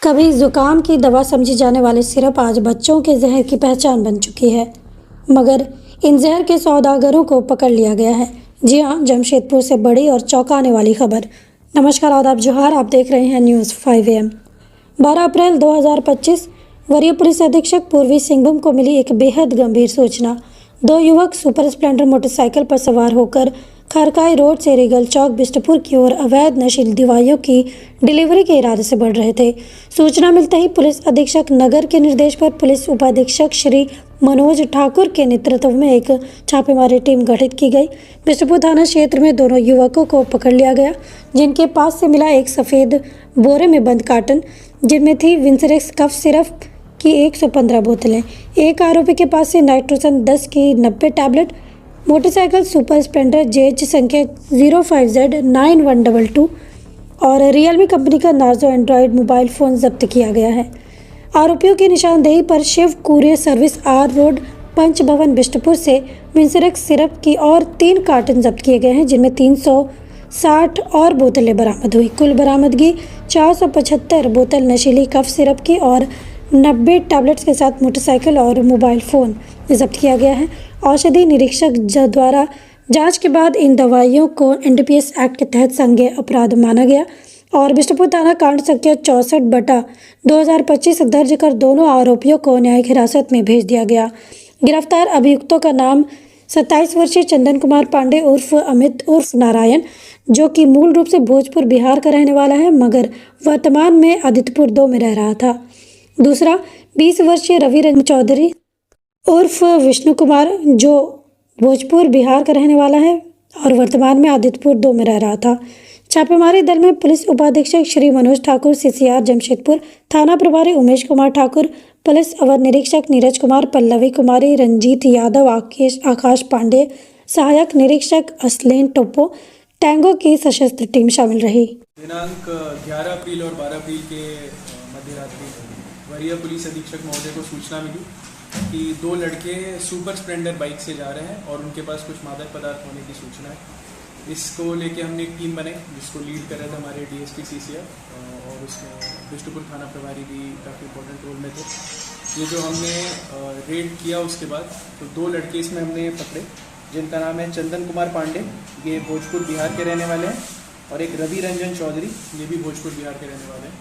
कभी जुकाम की दवा समझी जाने वाली सिरप आज बच्चों के जहर की पहचान बन चुकी है, मगर इन जहर के सौदागरों को पकड़ लिया गया है। जी हां, जमशेदपुर से बड़ी और चौंकाने वाली खबर। नमस्कार, आदाब, जोहार। आप देख रहे हैं न्यूज़ 5 AM। 12 अप्रैल 2025 वरीय पुलिस अधीक्षक पूर्वी सिंहभूम को मिली एक बेहद गंभीर सूचना। 2 युवक सुपर स्प्लेंडर मोटरसाइकिल पर सवार होकर खरकाई रोड से रिगल चौक बिष्टपुर की ओर अवैध नशीली दवाइयों की डिलीवरी के इरादे से बढ़ रहे थे। सूचना मिलते ही पुलिस अधीक्षक नगर के निर्देश पर पुलिस उपाधीक्षक श्री मनोज ठाकुर के नेतृत्व में एक छापेमारी टीम गठित की गई। बिष्टपुर थाना क्षेत्र में दोनों युवकों को पकड़ लिया गया, जिनके पास से मिला एक सफ़ेद बोरे में बंद कार्टन, जिनमें थी विंसरेक्स कफ सिरप की 115 बोतलें। एक आरोपी के पास से नाइट्रोसन 10 की 90 टैबलेट, मोटरसाइकिल सुपर स्प्लेंडर जेज संख्या 05Z9122 और रियलमी कंपनी का नार्जो एंड्रॉयड मोबाइल फ़ोन जब्त किया गया है। आरोपियों की निशानदेही पर Shiv courier service R road पंच भवन बिष्टपुर से विंसरेक्स सिरप की और 3 कार्टन जब्त किए गए हैं, जिनमें 360 और बोतलें बरामद हुई। कुल बरामदगी 475 बोतल नशीली कफ सिरप की और 90 टैबलेट्स के साथ मोटरसाइकिल और मोबाइल फ़ोन जब्त किया गया है। औषधि निरीक्षक द्वारा जांच के बाद इन दवाइयों को NDPS एक्ट के तहत संज्ञेय अपराध माना गया और बिष्टपुर थाना कांड संख्या 64/2025 दर्ज कर दोनों आरोपियों को न्यायिक हिरासत में भेज दिया गया। गिरफ्तार अभियुक्तों का नाम 27 वर्षीय चंदन कुमार पांडे उर्फ अमित उर्फ नारायण, जो कि मूल रूप से भोजपुर बिहार का रहने वाला है, मगर वर्तमान में आदित्यपुर 2 में रह रहा था। दूसरा 20 वर्षीय रवि रंजन चौधरी उर्फ विष्णु कुमार, जो भोजपुर बिहार का रहने वाला है और वर्तमान में आदित्यपुर 2 में रह रहा था। छापेमारी दल में पुलिस उपाधीक्षक श्री मनोज ठाकुर CCR जमशेदपुर, थाना प्रभारी उमेश कुमार ठाकुर, पुलिस अवर निरीक्षक नीरज कुमार, पल्लवी कुमारी, रंजीत यादव, आकाश पांडे, सहायक निरीक्षक असलेन टोप्पो, टैंगो की सशस्त्र टीम शामिल रही। दिनांक 11 अप्रैल और 12 अप्रैल के मध्य रात्रि वरीय पुलिस अधीक्षक महोदय को सूचना मिली कि 2 लड़के सुपर स्प्लेंडर बाइक से जा रहे हैं और उनके पास कुछ मादक पदार्थ होने की सूचना है। इसको लेके हमने एक टीम बनाई, जिसको लीड कर रहे थे हमारे DSP CCR, और उसमें बिष्टुपुर थाना प्रभारी भी काफ़ी इंपॉर्टेंट रोल में थे। ये जो हमने रेड किया उसके बाद तो 2 लड़के इसमें हमने पकड़े, जिनका नाम है चंदन कुमार पांडे, ये भोजपुर बिहार के रहने वाले हैं, और एक रवि रंजन चौधरी, ये भी भोजपुर बिहार के रहने वाले हैं।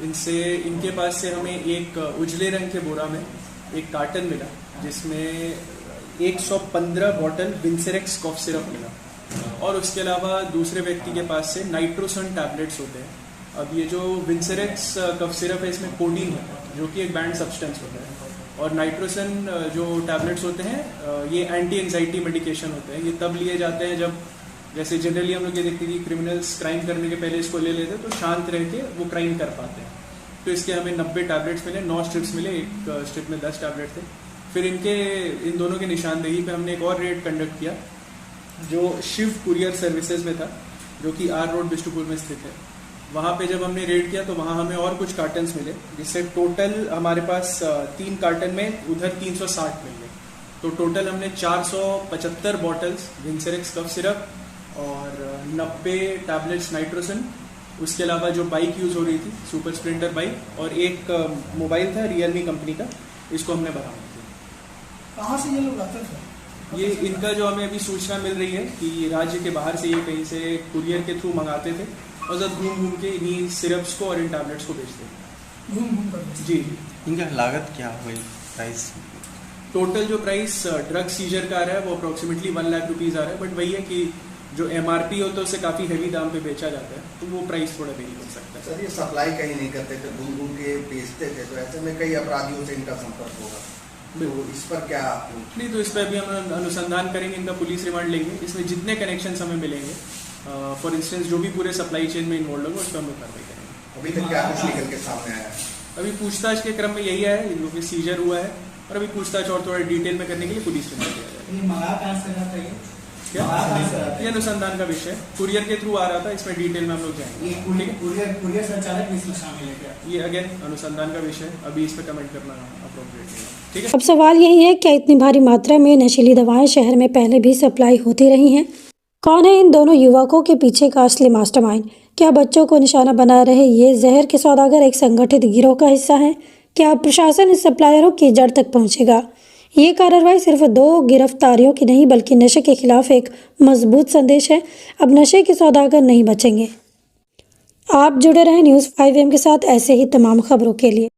इनके पास से हमें एक उजले रंग के बोरा में एक कार्टन मिला, जिसमें 115 बॉटल विंसरेक्स कॉफ सिरप मिला, और उसके अलावा दूसरे व्यक्ति के पास से नाइट्रोसन टैबलेट्स होते हैं। अब ये जो विंसरेक्स कफ सिरप है, इसमें कोडीन है, जो कि एक बैंड सब्सटेंस होता है, और नाइट्रोसन जो टैबलेट्स होते हैं ये एंटी एंजाइटी मेडिकेशन होते हैं। ये तब लिए जाते हैं जब, जैसे जनरली हम लोग ये देखते हैं कि क्रिमिनल्स क्राइम करने के पहले इसको ले लेते हैं तो शांत रह के वो क्राइम कर पाते हैं। तो इसके हमें 90 टैबलेट्स मिले, 9 स्ट्रिप्स मिले, एक स्ट्रिप में 10 टैबलेट थे। फिर इन दोनों की निशानदेही पे हमने एक और रेड कंडक्ट किया, जो शिव कुरियर सर्विसेज में था, जो कि आर रोड बिष्टुपुर में स्थित है। वहाँ पे जब हमने रेड किया तो वहाँ हमें और कुछ कार्टन्स मिले, जिससे टोटल हमारे पास 3 कार्टन में उधर 360 मिल गए। तो टोटल हमने 475 बॉटल्स विंसरेक्स कफ सिरप और 90 टैबलेट्स नाइट्रोसन, उसके अलावा जो बाइक यूज़ हो रही थी सुपर स्प्लेंडर बाइक, और एक मोबाइल था रियलमी कंपनी का, इसको हमने बरामद किया। कहाँ से ये लोग आते थे? ये इनका जो हमें अभी सूचना मिल रही है कि राज्य के बाहर से ये कहीं से कुरियर के थ्रू मंगाते थे और जब घूम घूम के इन्हीं सिरप्स को और इन टैबलेट्स को बेचते थे। घूम घूम कर? जी। इनका लागत क्या हुई, प्राइस? टोटल जो प्राइस ड्रग सीजर का आ रहा है वो अप्रोक्सीमेटली 1 लाख रुपीज़ आ रहा है, बट वही है कि जो MRP होता है उससे काफ़ी हैवी दाम पे बेचा जाता है, तो वो प्राइस थोड़ा वेरी कर सकता है। सर, ये सप्लाई कहीं नहीं करते थे, घूम घूम के बेचते थे, तो ऐसे में कई अपराधियों से इनका संपर्क होगा, तो इस पर क्या? नहीं, तो इस पर अभी हम अनुसंधान करेंगे, इनका पुलिस रिमांड लेंगे, इसमें जितने कनेक्शन हमें मिलेंगे, फॉर इंस्टेंस जो भी पूरे सप्लाई चेन में इन्वॉल्व होगा उस पर हम लोग कार्रवाई करेंगे। अभी तक क्या कुछ निकल के सामने आया है? अभी पूछताछ के क्रम में यही है, इन लोगों की सीजर हुआ है, और अभी पूछताछ और थोड़ा डिटेल में करने के लिए पुलिस रिमांड दिया जाएगा। ये अनुसंधान का विषय कुरियर के थ्रू आ रहा था, इसमें डिटेल में हम लोग जाएंगे। कुरियर संचालक इसमें शामिल है क्या? ये अगेन अनुसंधान का विषय, अभी इस पर कमेंट करना अप्रोप्रिएट नहीं है। ठीक है। अब सवाल यही है, क्या इतनी भारी मात्रा में नशीली दवाएं शहर में पहले भी सप्लाई होती रही हैं? कौन है इन दोनों युवकों के पीछे का असली मास्टरमाइंड? क्या बच्चों को निशाना बना रहे ये जहर के सौदागर एक संगठित गिरोह का हिस्सा हैं? क्या प्रशासन इस सप्लायरों की जड़ तक पहुंचेगा? ये कार्रवाई सिर्फ 2 गिरफ्तारियों की नहीं बल्कि नशे के खिलाफ एक मजबूत संदेश है। अब नशे के सौदागर नहीं बचेंगे। आप जुड़े रहें न्यूज़ 5 AM के साथ ऐसे ही तमाम खबरों के लिए।